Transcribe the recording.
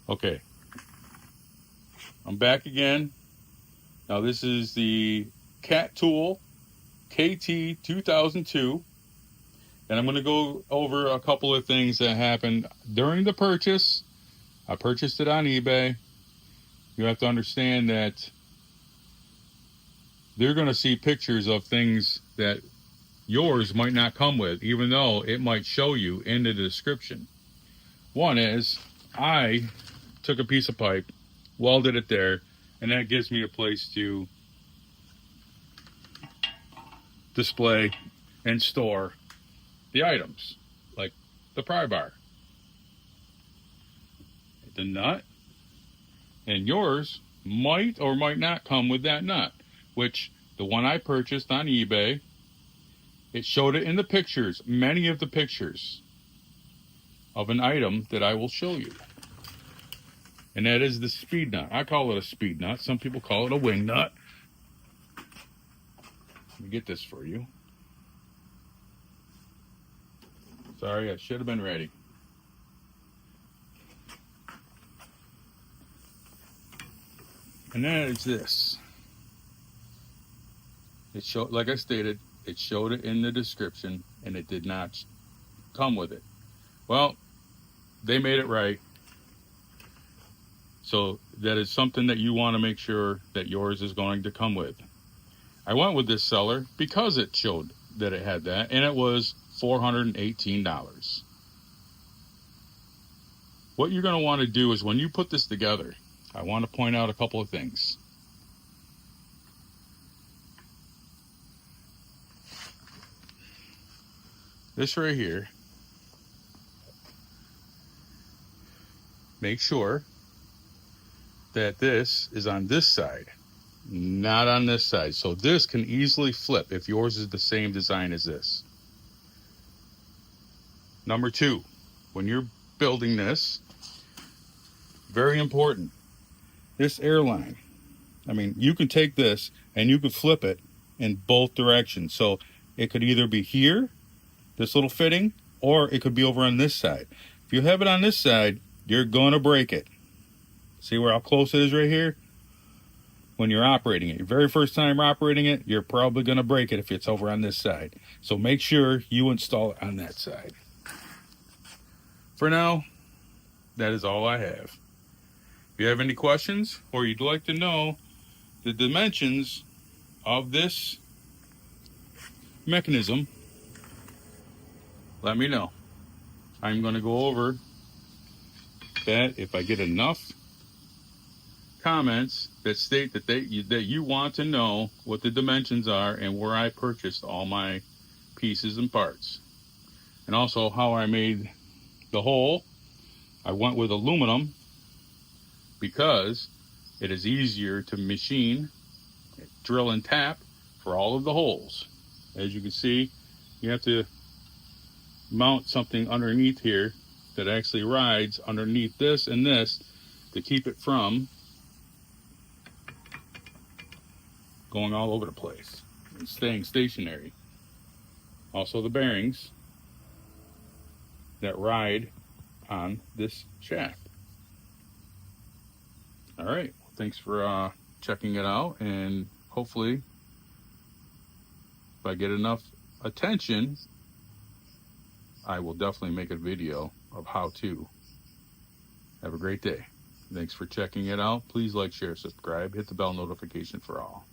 Okay, I'm back again. Now this is the KATOOL KT 2002, and I'm going to go over a couple of things that happened during the purchase. I purchased it on eBay. You have to understand that they're going to see pictures of things that yours might not come with, even though it might show you in the description. One is, I took a piece of pipe, welded it there, and that gives me a place to display and store the items, like the pry bar, the nut, and yours might or might not come with that nut, which the one I purchased on eBay, it showed it in the pictures, many of the pictures of an item that I will show you. And that is the speed nut. I call it a speed nut. Some people call it a wing nut. Let me get this for you. Sorry, I should have been ready. And that is this. It showed, like I stated, it showed it in the description, and it did not come with it. Well, they made it right. So that is something that you want to make sure that yours is going to come with. I went with this seller because it showed that it had that, and it was $418. What you're going to want to do is when you put this together, I want to point out a couple of things. This right here, make sure that this is on this side, not on this side. So this can easily flip if yours is the same design as this. Number two, when you're building this, very important, this airline. I mean, you can take this and you could flip it in both directions. So it could either be here, this little fitting, or it could be over on this side. If you have it on this side, you're going to break it. See how close it is right here? When you're operating it, your very first time operating it, you're probably going to break it if it's over on this side. So make sure you install it on that side. For now, that is all I have. If you have any questions or you'd like to know the dimensions of this mechanism, let me know. I'm going to go over that if I get enough comments that state that you want to know what the dimensions are and where I purchased all my pieces and parts, and also how I made the hole. I went with aluminum because it is easier to machine, drill, and tap for all of the holes. As you can see, you have to mount something underneath here that actually rides underneath this and this to keep it from going all over the place and staying stationary. Also the bearings that ride on this shaft. All right, thanks for checking it out, and hopefully if I get enough attention, I will definitely make a video of how to. Have a great day. Thanks for checking it out. Please like, share, subscribe, hit the bell notification for all.